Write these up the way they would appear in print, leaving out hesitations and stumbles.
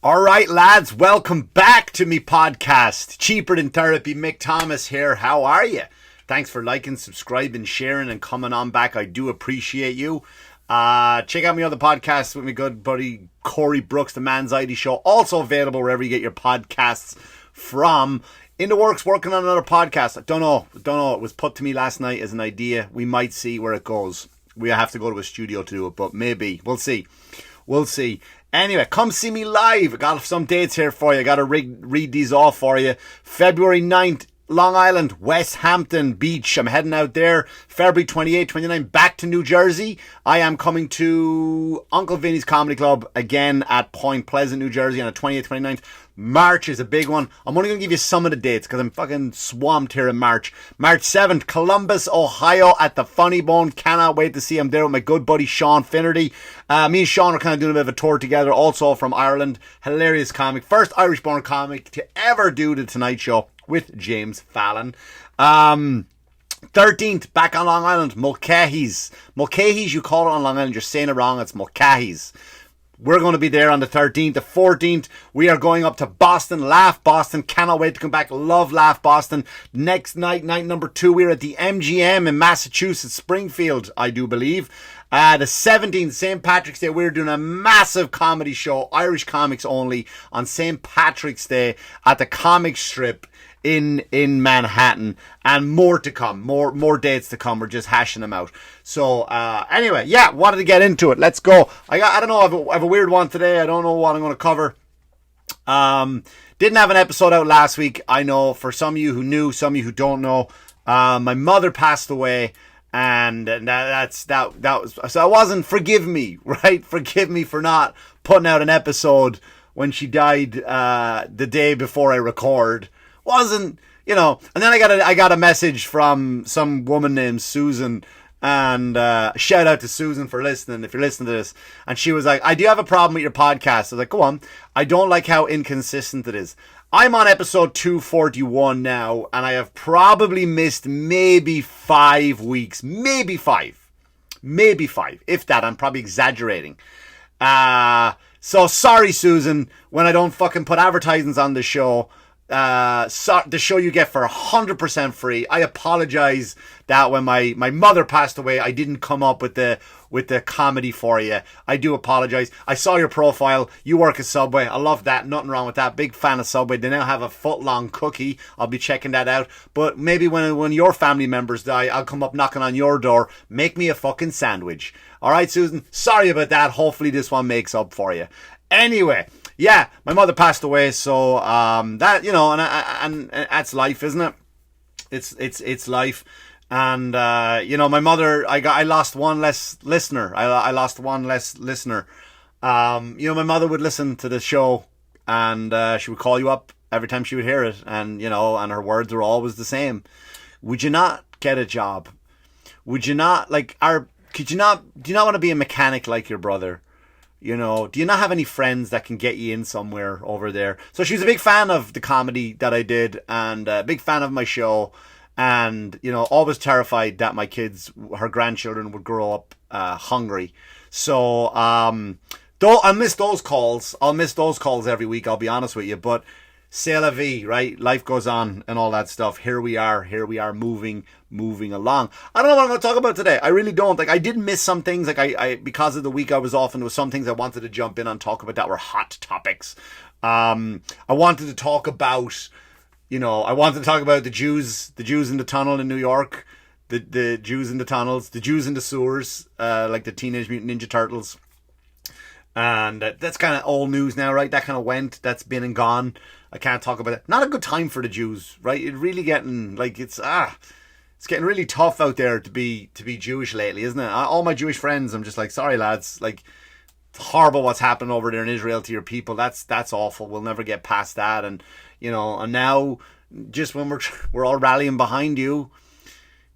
All right, lads, welcome back to me podcast. Cheaper Than Therapy, Mick Thomas here. How are you? Thanks for liking, subscribing, sharing, and coming on back. I do appreciate you. Check out my other podcast with my good buddy Corey Brooks, The Manxiety Show. Also available wherever you get your podcasts from. In the works, working on another podcast. I don't know. It was put to me last night as an idea. We might see where it goes. We have to go to a studio to do it, but maybe. We'll see. Anyway, come see me live. I got some dates here for you. I got to read these off for you. February 9th, Long Island, West Hampton Beach. I'm heading out there. February 28th, 29th, back to New Jersey. I am coming to Uncle Vinny's Comedy Club again at Point Pleasant, New Jersey on the 28th, 29th. March is a big one. I'm only going to give you some of the dates because I'm fucking swamped here in March. March 7th, Columbus, Ohio at the Funny Bone. Cannot wait to see him there with my good buddy Sean Finnerty. Me and Sean are kind of doing a bit of a tour together, also from Ireland. Hilarious comic. First Irish-born comic to ever do the Tonight Show with James Fallon. 13th, back on Long Island, Mulcahy's. Mulcahy's, you call it on Long Island, you're saying it wrong, it's Mulcahy's. We're going to be there on the 13th. The 14th, we are going up to Boston. Laugh Boston. Cannot wait to come back. Love Laugh Boston. Next night number 2, we're at the MGM in Massachusetts, Springfield, I do believe. The 17th, St. Patrick's Day, we're doing a massive comedy show, Irish comics only, on St. Patrick's Day at the Comic Strip in Manhattan, and more to come, more dates to come. We're just hashing them out. So anyway, yeah, wanted to get into it. Let's go. I don't know, I have a weird one today. I don't know what I'm going to cover. Didn't have an episode out last week. I know for some of you who knew, some of you who don't know, my mother passed away, and that was, so I wasn't, forgive me, right? Forgive me for not putting out an episode when she died the day before I record. Wasn't, and then I got a message from some woman named Susan, and shout out to Susan for listening, if you're listening to this. And she was like, I do have a problem with your podcast. I was like, go on. I don't like how inconsistent it is. I'm on episode 241 now, and I have probably missed maybe 5 weeks. Maybe five. If that, I'm probably exaggerating. So sorry, Susan, when I don't fucking put advertisements on the show. The show you get for 100% free. I apologize that when my mother passed away, I didn't come up with the comedy for you. I do apologize. I saw your profile. You work at Subway. I love that. Nothing wrong with that. Big fan of Subway. They now have a foot-long cookie. I'll be checking that out. But maybe when your family members die, I'll come up knocking on your door. Make me a fucking sandwich. All right, Susan. Sorry about that. Hopefully this one makes up for you. Anyway. Yeah, my mother passed away, so that, and that's life, isn't it? It's life, and my mother, I lost one less listener. I lost one less listener. My mother would listen to the show, and she would call you up every time she would hear it, and and her words were always the same. Would you not get a job? Would you not do you not want to be a mechanic like your brother? Do you not have any friends that can get you in somewhere over there? So she was a big fan of the comedy that I did, and a big fan of my show, and, always terrified that my kids, her grandchildren, would grow up hungry. So, though I'll miss those calls. I'll miss those calls every week, I'll be honest with you, but c'est la vie, right? Life goes on and all that stuff. Here we are moving along. I don't know what I'm going to talk about today. I really don't. I did miss some things. I because of the week I was off, and there was some things I wanted to jump in and talk about that were hot topics. I wanted to talk about, the Jews in the tunnel in New York, the Jews in the tunnels, the Jews in the sewers, like the Teenage Mutant Ninja Turtles. And that's kind of old news now, right? That kind of went. That's been and gone. I can't talk about it. Not a good time for the Jews, right? It's really getting it's getting really tough out there to be Jewish lately, isn't it? All my Jewish friends, I'm just like, sorry lads, it's horrible what's happened over there in Israel to your people. That's awful. We'll never get past that. And and now just when we're all rallying behind you,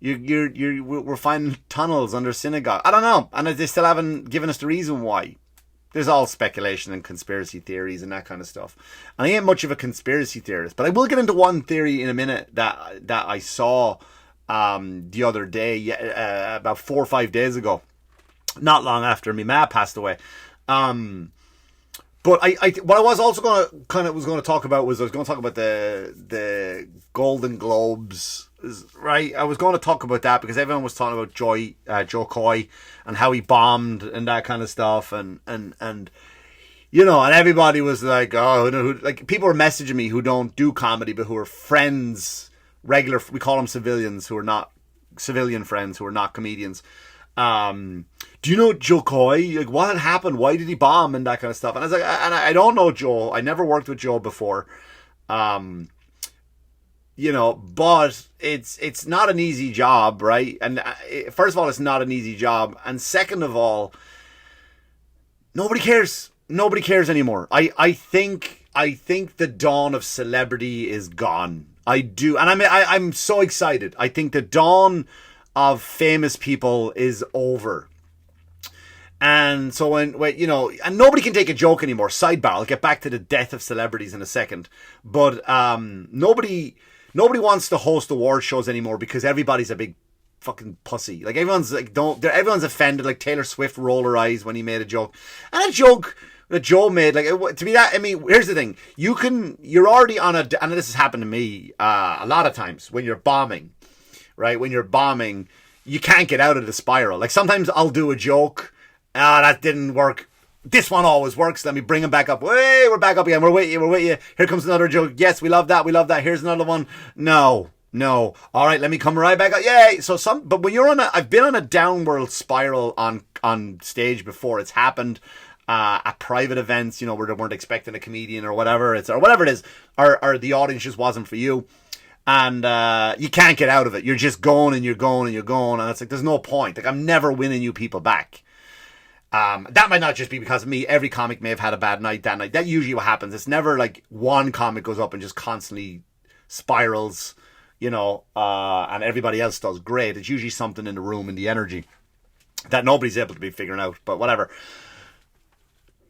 we're finding tunnels under synagogue. I don't know, and they still haven't given us the reason why. There's all speculation and conspiracy theories and that kind of stuff. And I ain't much of a conspiracy theorist, but I will get into one theory in a minute that I saw the other day, about 4 or 5 days ago, not long after my ma passed away. But what I was also going to talk about was I was going to talk about the Golden Globes, right? I was going to talk about that because everyone was talking about Joe Coy and how he bombed and that kind of stuff, and you know, and everybody was like, oh, like people were messaging me who don't do comedy but who are friends, regular, we call them civilians, who are not civilian friends, who are not comedians. Do you know Joe Coy? Like, what had happened? Why did he bomb and that kind of stuff? And I was like, I don't know Joe. I never worked with Joe before. You know, but it's not an easy job, right? And first of all, it's not an easy job, and second of all, nobody cares. Nobody cares anymore. I think the dawn of celebrity is gone. I do, and I'm so excited. I think the dawn of famous people is over. And so when you know, and nobody can take a joke anymore. Sidebar, I'll get back to the death of celebrities in a second. But nobody wants to host award shows anymore because everybody's a big fucking pussy. Like everyone's like everyone's offended. Like Taylor Swift rolled her eyes when he made a joke. And a joke that Joe made, like, to me, that, I mean, here's the thing. You're already on and this has happened to me a lot of times when you're bombing, right? When you're bombing, you can't get out of the spiral. Like sometimes I'll do a joke, that didn't work. This one always works. Let me bring him back up. Hey, we're back up again. We're with you. Here comes another joke. Yes, we love that. Here's another one. No. All right, let me come right back up. Yay. But when you're I've been on a downward spiral on stage before. It's happened at private events, you know, where they weren't expecting a comedian or whatever it is, or the audience just wasn't for you. And you can't get out of it. You're just going and you're going and you're going. And it's like, there's no point. Like, I'm never winning you people back. That might not just be because of me. Every comic may have had a bad night that night. That usually what happens. It's never like one comic goes up and just constantly spirals, you know, and everybody else does great. It's usually something in the room, in the energy, that nobody's able to be figuring out, but whatever.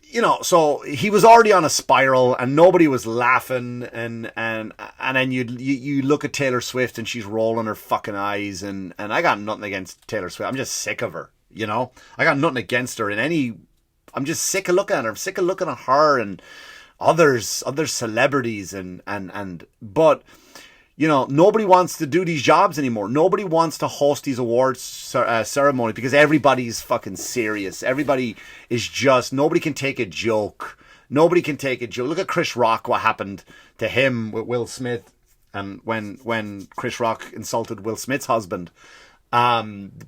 You know, so he was already on a spiral and nobody was laughing, and then you look at Taylor Swift and she's rolling her fucking eyes, and I got nothing against Taylor Swift. I'm just sick of her, you know? I got nothing against her I'm just sick of looking at her. I'm sick of looking at her and other celebrities but you know, nobody wants to do these jobs anymore. Nobody wants to host these awards ceremony because everybody's fucking serious. Everybody is just, nobody can take a joke. Nobody can take a joke. Look at Chris Rock, what happened to him with Will Smith, and when Chris Rock insulted Will Smith's husband,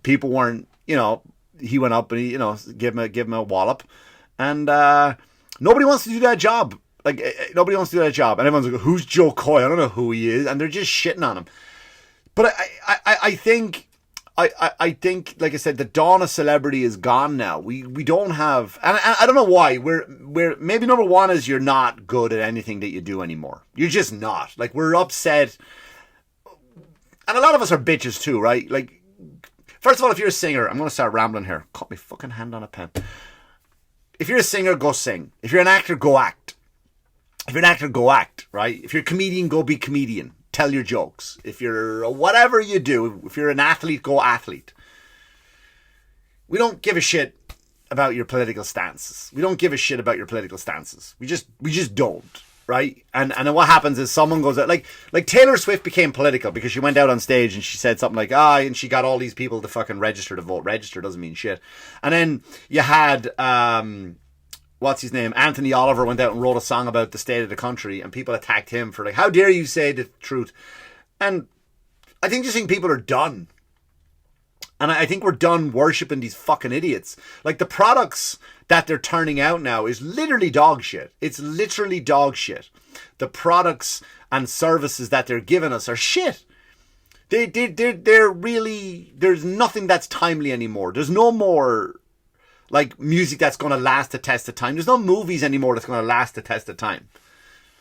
people weren't, you know, he went up and he, you know, give him a wallop, and nobody wants to do that job. Like, nobody wants to do that job. And everyone's like, who's Joe Coy? I don't know who he is. And they're just shitting on him. But I think, like I said, the dawn of celebrity is gone now. We don't have, and I don't know why. We're maybe number one is you're not good at anything that you do anymore. You're just not. Like, we're upset. And a lot of us are bitches too, right? Like, first of all, if you're a singer, I'm going to start rambling here. Cut my fucking hand on a pen. If you're a singer, go sing. If you're an actor, go act. If you're an actor, go act, right? If you're a comedian, go be comedian. Tell your jokes. If you're whatever you do, if you're an athlete, go athlete. We don't give a shit about your political stances. We don't give a shit about your political stances. We just don't, right? And then what happens is someone goes out, like Taylor Swift became political because she went out on stage and she said something like, and she got all these people to fucking register to vote. Register doesn't mean shit. And then you had, what's his name? Anthony Oliver went out and wrote a song about the state of the country, and people attacked him for like, how dare you say the truth? And I think people are done. And I think we're done worshipping these fucking idiots. Like, the products that they're turning out now is literally dog shit. It's literally dog shit. The products and services that they're giving us are shit. They're really, there's nothing that's timely anymore. There's no more like music that's going to last the test of time. There's no movies anymore that's going to last the test of time.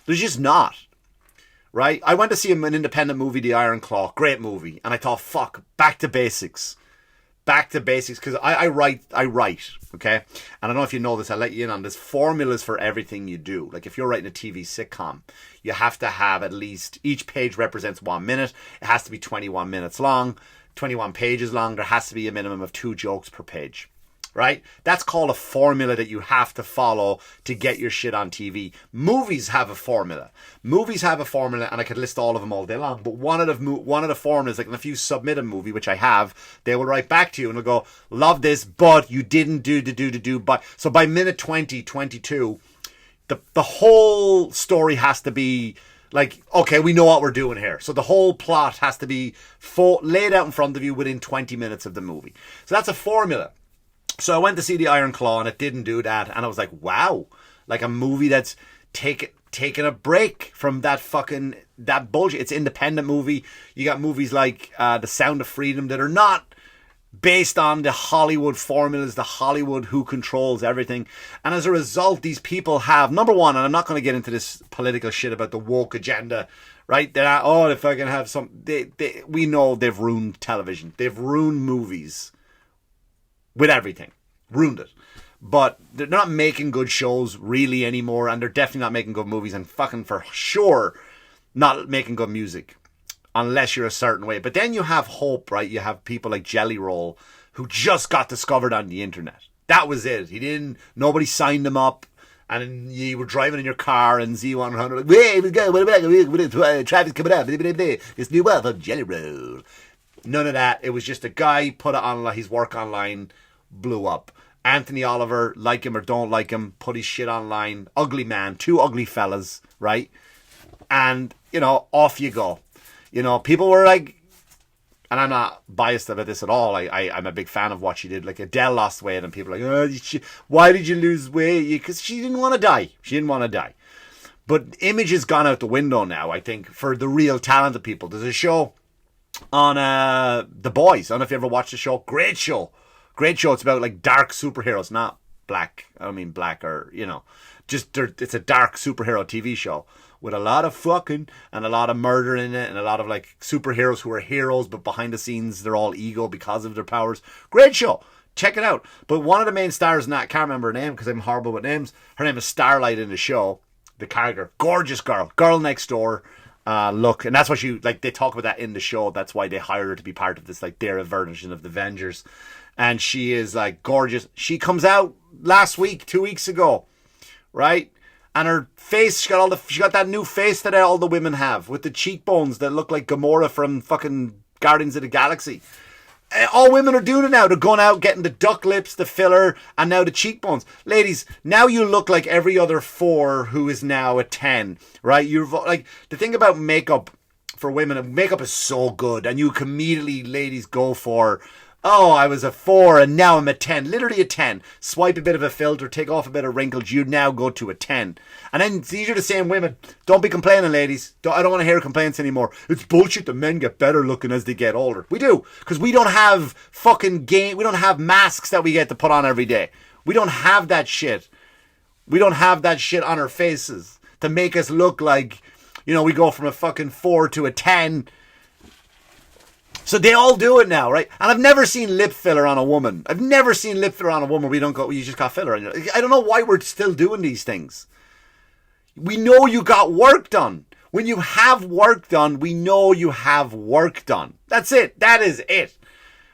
There's just not. Right? I went to see an independent movie, The Iron Claw. Great movie. And I thought, fuck, back to basics. Back to basics. Because I write, okay? And I don't know if you know this, I'll let you in on this. Formulas for everything you do. Like, if you're writing a TV sitcom, you have to have at least, each page represents 1 minute. It has to be 21 minutes long, 21 pages long. There has to be a minimum of 2 jokes per page. right? That's called a formula that you have to follow to get your shit on TV. Movies have a formula. And I could list all of them all day long. But one of the formulas, like if you submit a movie, which I have, they will write back to you and they'll go, love this, but you didn't do. But so by minute 20, 22, the whole story has to be like, okay, we know what we're doing here. So the whole plot has to be laid out in front of you within 20 minutes of the movie. So that's a formula. So I went to see The Iron Claw and it didn't do that. And I was like, wow, like a movie that's taking a break from that bullshit. It's an independent movie. You got movies like The Sound of Freedom that are not based on the Hollywood formulas, the Hollywood who controls everything. And as a result, these people have, number one, and I'm not going to get into this political shit about the woke agenda, right? They're not, if I can have some, we know they've ruined television. They've ruined movies with everything. Ruined it. But they're not making good shows really anymore, and they're definitely not making good movies, and fucking for sure not making good music. Unless you're a certain way. But then you have hope, right? You have people like Jelly Roll who just got discovered on the internet. That was it. Nobody signed him up. And you were driving in your car and Z100 like, wait, let's go, traffic's coming up. This new one from Jelly Roll. None of that. It was just a guy put it on his work online, blew up. Anthony Oliver, like him or don't like him, put his shit online. Ugly man, two ugly fellas, right? And, off you go. People were like, and I'm not biased about this at all. I'm a big fan of what she did. Like Adele lost weight and people are like, why did you lose weight? Because she didn't want to die. But image has gone out the window now, I think, for the real talented people. There's a show on The Boys. I don't know if you ever watched the show. Great show. It's about like dark superheroes, not black. I don't mean black or, it's a dark superhero TV show with a lot of fucking and a lot of murder in it and a lot of like superheroes who are heroes, but behind the scenes they're all ego because of their powers. Great show. Check it out. But one of the main stars in that, I can't remember her name because I'm horrible with names. Her name is Starlight in the show. The character. Gorgeous girl next door. Look, and that's why they talk about that in the show. That's why they hired her to be part of this like their version of the Avengers. And she is like gorgeous. She comes out last week, 2 weeks ago, right? And her face, she got that new face that all the women have with the cheekbones that look like Gamora from fucking Guardians of the Galaxy. All women are doing it now. They're going out getting the duck lips, the filler, and now the cheekbones. Ladies, now you look like every other 4 who is now a 10, right? You're like, the thing about makeup for women, makeup is so good, and you can immediately, ladies, go for, oh, I was a 4 and now I'm a 10. Literally a 10. Swipe a bit of a filter, take off a bit of wrinkles, you now go to a 10. And then these are the same women. Don't be complaining, ladies. I don't want to hear complaints anymore. It's bullshit that men get better looking as they get older. We do. Because we don't have we don't have masks that we get to put on every day. We don't have that shit. We don't have that shit on our faces to make us look like, we go from a fucking 4 to a 10. So they all do it now, right? And I've never seen lip filler on a woman. We don't go, you just got filler. I don't know why we're still doing these things. We know you got work done. When you have work done, we know you have work done. That's it. That is it.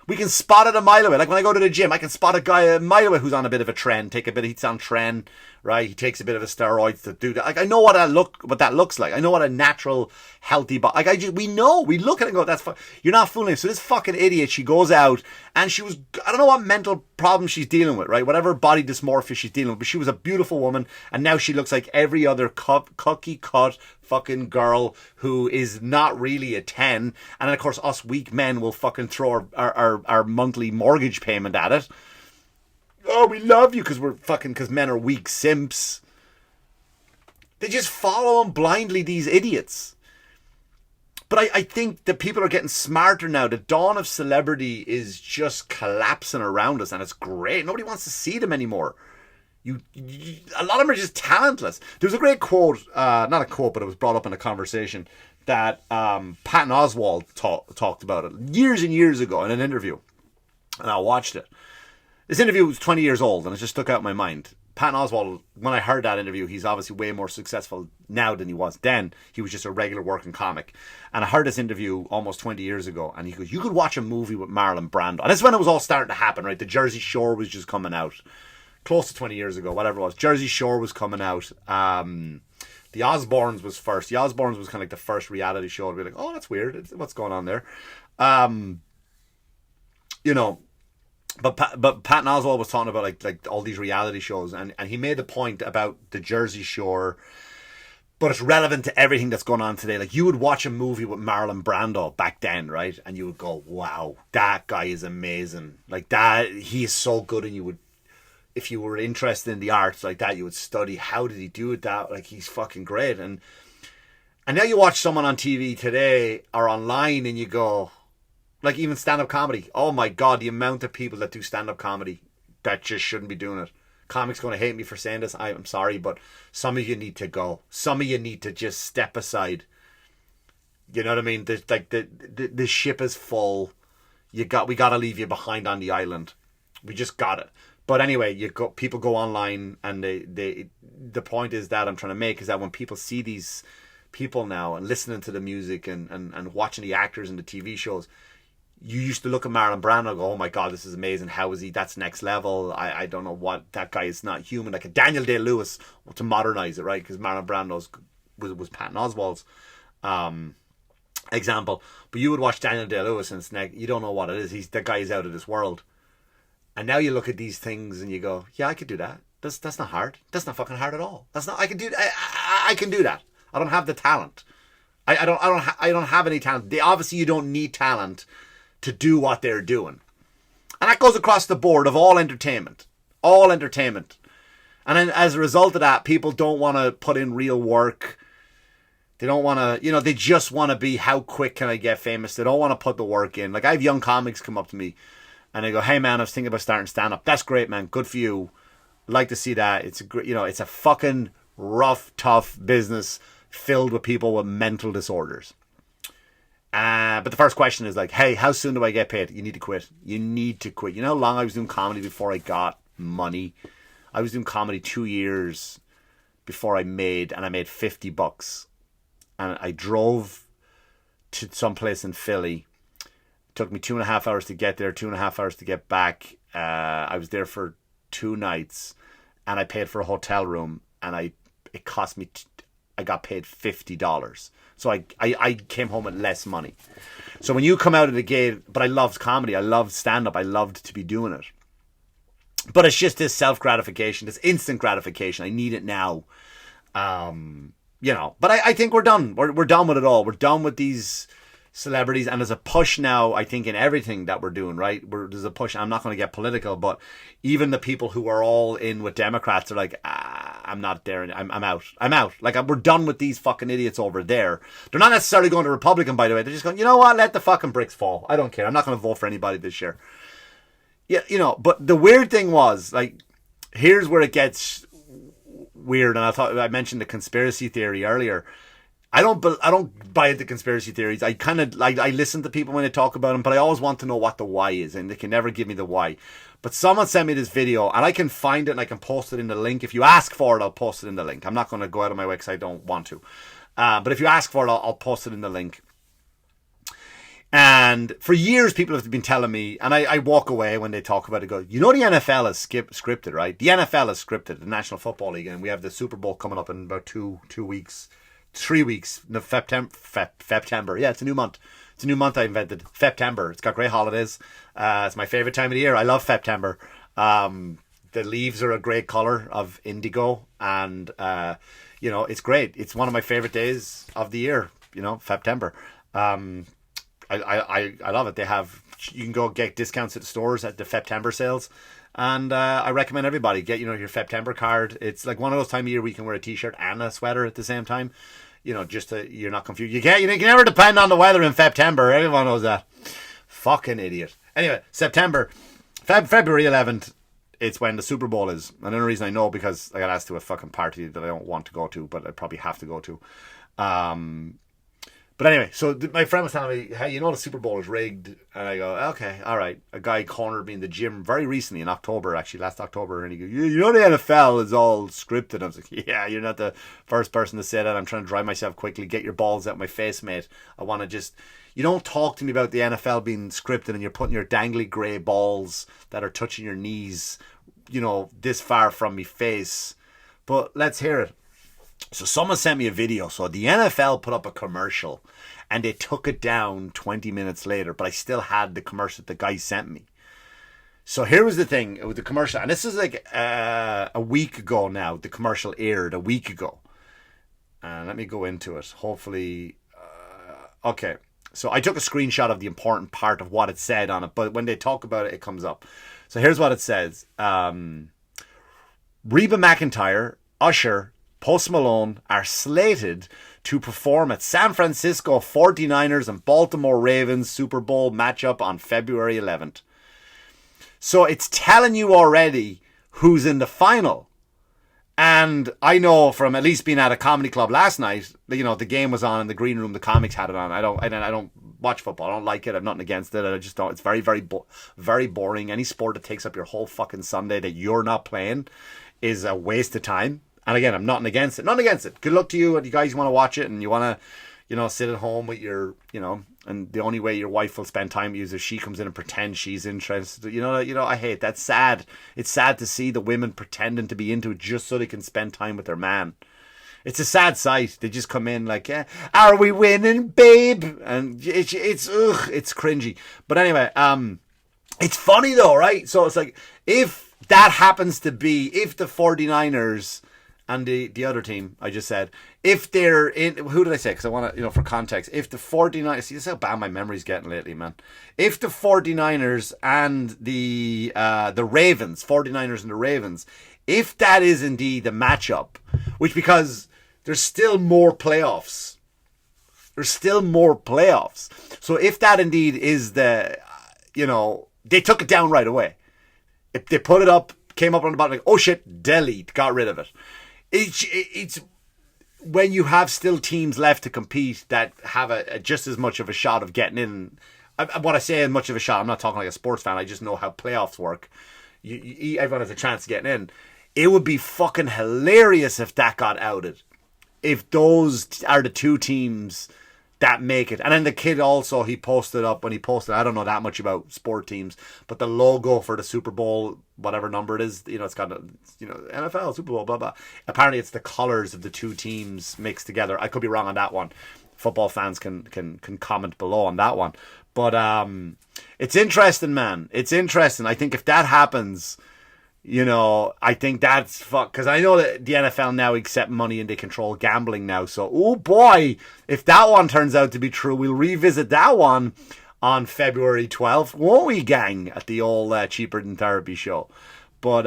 We can spot it a mile away. Like when I go to the gym, I can spot a guy a mile away who's on a bit of a trend. He's on trend, right? He takes a bit of a steroids to do that. Like I know what that looks like. I know what a natural, healthy body. Like we look at it and go, that's you're not fooling him. So this fucking idiot, she goes out and I don't know what mental problem she's dealing with, right? Whatever body dysmorphia she's dealing with, but she was a beautiful woman and now she looks like every other cookie cut fucking girl who is not really a 10. And then of course us weak men will fucking throw our monthly mortgage payment at it. Oh, we love you because men are weak simps. They just follow them blindly, these idiots. But I think that people are getting smarter now. The dawn of celebrity is just collapsing around us and it's great. Nobody wants to see them anymore. A lot of them are just talentless. There was a great quote, not a quote, but it was brought up in a conversation that Patton Oswalt talked about it years and years ago in an interview. And I watched it. This interview was 20 years old and it just stuck out in my mind. Patton Oswalt, when I heard that interview, he's obviously way more successful now than he was then. He was just a regular working comic. And I heard this interview almost 20 years ago, and he goes, you could watch a movie with Marlon Brando. And that's when it was all starting to happen, right? The Jersey Shore was just coming out. Close to 20 years ago, whatever it was. Jersey Shore was coming out. The Osbournes was first. The Osbournes was kind of like the first reality show to be like, oh, that's weird. What's going on there? You know, but Patton Oswalt was talking about like all these reality shows, and he made the point about the Jersey Shore, but it's relevant to everything that's going on today. Like, you would watch a movie with Marlon Brando back then, right? And you would go, wow, that guy is amazing. Like, that, he is so good, and you would, if you were interested in the arts like that, you would study, how did he do it that? Like, he's fucking great. And now you watch someone on TV today or online and you go, like, even stand-up comedy. Oh my God, the amount of people that do stand-up comedy that just shouldn't be doing it. Comics going to hate me for saying this. I'm sorry, but some of you need to go. Some of you need to just step aside. You know what I mean? The ship is full. We got to leave you behind on the island. We just got it. But anyway, people go online, and the point is that I'm trying to make is that when people see these people now and listening to the music and watching the actors in the TV shows, you used to look at Marlon Brando and go, oh my God, this is amazing. How is he? That's next level. I don't know what, that guy is not human. Like a Daniel Day-Lewis, to modernize it, right? Because Marlon Brando's was Patton Oswalt's example. But you would watch Daniel Day-Lewis and it's you don't know what it is. The guy is out of this world. And now you look at these things and you go, yeah, I could do that. That's not hard. That's not fucking hard at all. That's not. I can do. I can do that. I don't have the talent. I don't have any talent. Obviously, you don't need talent to do what they're doing, and that goes across the board of all entertainment. All entertainment, and then as a result of that, people don't want to put in real work. They don't want to. They just want to be, how quick can I get famous? They don't want to put the work in. Like, I have young comics come up to me. And I go, hey man, I was thinking about starting stand-up. That's great, man. Good for you. I'd like to see that. It's a great, it's a fucking rough, tough business filled with people with mental disorders. But the first question is like, hey, how soon do I get paid? You need to quit. You need to quit. You know how long I was doing comedy before I got money? I was doing comedy 2 years before I made $50. And I drove to some place in Philly. Took me 2.5 hours to get there, 2.5 hours to get back. I was there for 2 nights, and I paid for a hotel room, and it cost me. I got paid $50, so I came home with less money. So when you come out of the gate, but I loved comedy, I loved stand up, I loved to be doing it. But it's just this self gratification, this instant gratification. I need it now, But I think we're done. We're done with it all. We're done with these celebrities, and there's a push now, I think, in everything that we're doing, right? There's a push. I'm not going to get political, but even the people who are all in with Democrats are like, I'm not there. I'm out. Like, we're done with these fucking idiots over there. They're not necessarily going to Republican, by the way. They're just going, you know what? Let the fucking bricks fall. I don't care. I'm not going to vote for anybody this year. Yeah, but the weird thing was, like, here's where it gets weird. And I mentioned the conspiracy theory earlier. I don't buy into conspiracy theories. I kind of I listen to people when they talk about them, but I always want to know what the why is, and they can never give me the why. But someone sent me this video, and I can find it and I can post it in the link. If you ask for it, I'll post it in the link. I'm not going to go out of my way because I don't want to. But if you ask for it, I'll post it in the link. And for years, people have been telling me, and I walk away when they talk about it, go, the NFL is scripted, right? The NFL is scripted, the National Football League, and we have the Super Bowl coming up in about 2 weeks. 3 weeks, no, September. Yeah, it's a new month. It's a new month I invented. September. It's got great holidays. It's my favorite time of the year. I love September. The leaves are a great color of indigo, and it's great. It's one of my favorite days of the year. September. I love it. You can go get discounts at the stores at the September sales. And I recommend everybody get, your September card. It's like one of those time of year where you can wear a t-shirt and a sweater at the same time. Just you're not confused. You can never depend on the weather in September. Everyone knows that. Fucking idiot. Anyway, September, February 11th, it's when the Super Bowl is. And the only reason I know because I got asked to a fucking party that I don't want to go to, but I probably have to go to. But anyway, so my friend was telling me, hey, you know the Super Bowl is rigged. And I go, okay, all right. A guy cornered me in the gym very recently in October, actually, last October. And he goes, you know the NFL is all scripted. I was like, yeah, you're not the first person to say that. I'm trying to dry myself quickly. Get your balls out my face, mate. I want to just... You don't talk to me about the NFL being scripted and you're putting your dangly grey balls that are touching your knees, you know, this far from me face. But let's hear it. So someone sent me a video. So the NFL put up a commercial and they took it down 20 minutes later, but I still had the commercial that the guy sent me. So here was the thing with the commercial, and this is like a week ago now. The commercial aired a week ago. Let me go into it. Hopefully, okay. So I took a screenshot of the important part of what it said on it, but when they talk about it, it comes up. So here's what it says. Reba McEntire, Usher, Post Malone are slated to perform at San Francisco 49ers and Baltimore Ravens Super Bowl matchup on February 11th. So it's telling you already who's in the final. And I know from at least being at a comedy club last night, you know, the game was on in the green room, the comics had it on. I don't watch football. I don't like it. I've nothing against it. I just don't. It's very, very boring. Any sport that takes up your whole fucking Sunday that you're not playing is a waste of time. And again, I'm nothing against it. Nothing against it. Good luck to you. And you guys want to watch it and you want to, you know, sit at home with your, you know, and the only way your wife will spend time with you is if she comes in and pretends she's interested. You know, I hate. That's sad. It's sad to see the women pretending to be into it just so they can spend time with their man. It's a sad sight. They just come in like, yeah, are we winning, babe? And it's cringy. But anyway, it's funny though, right? So it's like, if that happens to be, if the 49ers and the other team, I just said, if they're in, who did I say? Because I want to, you know, for context, if the 49ers, see, this is how bad my memory's getting lately, man. If the 49ers and the Ravens, 49ers and the Ravens, if that is indeed the matchup, which because there's still more playoffs. There's still more playoffs. So if that indeed is the, you know, they took it down right away. If they put it up, came up on the bottom, like, oh shit, delete, got rid of it. It's when you have still teams left to compete that have a just as much of a shot of getting in. What I say, much of a shot, I'm not talking like a sports fan. I just know how playoffs work. Everyone has a chance of getting in. It would be fucking hilarious if that got outed. If those are the two teams that make it. And then the kid also, he posted up when he posted, I don't know that much about sport teams, but the logo for the Super Bowl, whatever number it is, you know, it's got, you know, NFL, Super Bowl, blah, blah. Apparently it's the colours of the two teams mixed together. I could be wrong on that one. Football fans can comment below on that one. But it's interesting, man. It's interesting. I think if that happens, you know, I think that's fuck. Because I know that the NFL now accept money and they control gambling now. So, oh boy, if that one turns out to be true, we'll revisit that one on February 12th, won't we, gang? At the old Cheaper Than Therapy show. But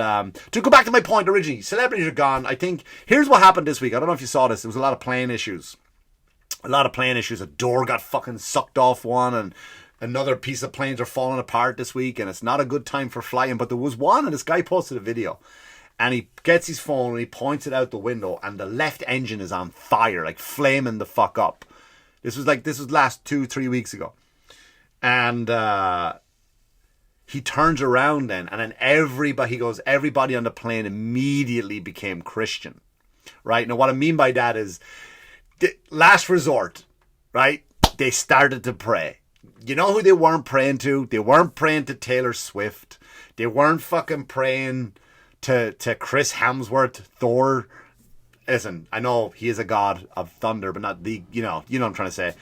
to go back to my point originally, celebrities are gone. I think here's what happened this week. I don't know if you saw this. There was a lot of plane issues. A door got fucking sucked off one, and another piece of planes are falling apart this week, and it's not a good time for flying. But there was one, and this guy posted a video, and he gets his phone and he points it out the window, and the left engine is on fire, like flaming the fuck up. This was last 2-3 weeks ago, and he turns around then, and then everybody on the plane immediately became Christian, right? Now, what I mean by that is, the last resort, right? They started to pray. You know who they weren't praying to? They weren't praying to Taylor Swift. They weren't fucking praying to Chris Hemsworth, Thor. Listen, I know he is a god of thunder, but not the, you know what I'm trying to say.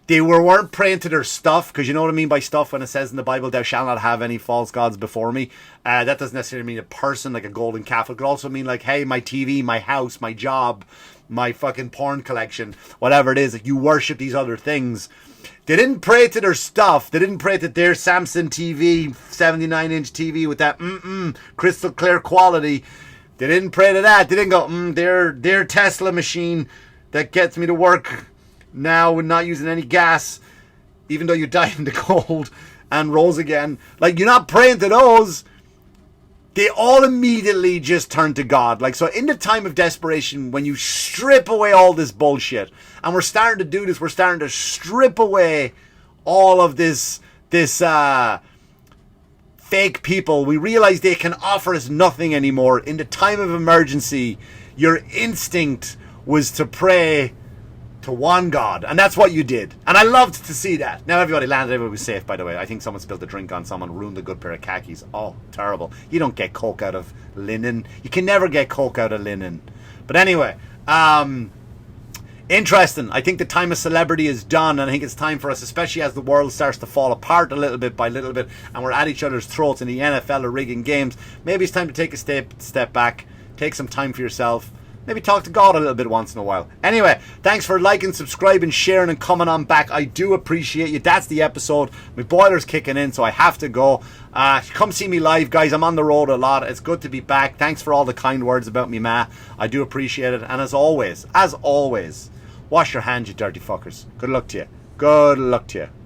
They weren't praying to their stuff, because you know what I mean by stuff when it says in the Bible, thou shalt not have any false gods before me. That doesn't necessarily mean a person, like a golden calf. It could also mean like, hey, my TV, my house, my job, my fucking porn collection, whatever it is. Like, you worship these other things. They didn't pray to their stuff. They didn't pray to their Samsung TV, 79-inch TV with that crystal clear quality. They didn't pray to that. They didn't go, their Tesla machine that gets me to work now with not using any gas, even though you die in the cold and rose again. Like, you're not praying to those. they all immediately just turn to God. Like, so in the time of desperation, when you strip away all this bullshit, and we're starting to do this, we're starting to strip away all of this fake people. We realize they can offer us nothing anymore. In the time of emergency, your instinct was to pray to one God, and that's what you did, and I loved to see that. Now everybody landed, everybody was safe, by the way. I think someone spilled a drink on someone, ruined a good pair of khakis. Oh, terrible. You don't get coke out of linen. You can never get coke out of linen. But anyway, interesting. I think the time of celebrity is done, and I think it's time for us, especially as the world starts to fall apart a little bit by little bit, and we're at each other's throats and the NFL are rigging games. Maybe it's time to take a step back, take some time for yourself. Maybe talk to God a little bit once in a while. Anyway, thanks for liking, subscribing, sharing, and coming on back. I do appreciate you. That's the episode. My boiler's kicking in, so I have to go. Come see me live, guys. I'm on the road a lot. It's good to be back. Thanks for all the kind words about me, ma. I do appreciate it. And as always, wash your hands, you dirty fuckers. Good luck to you. Good luck to you.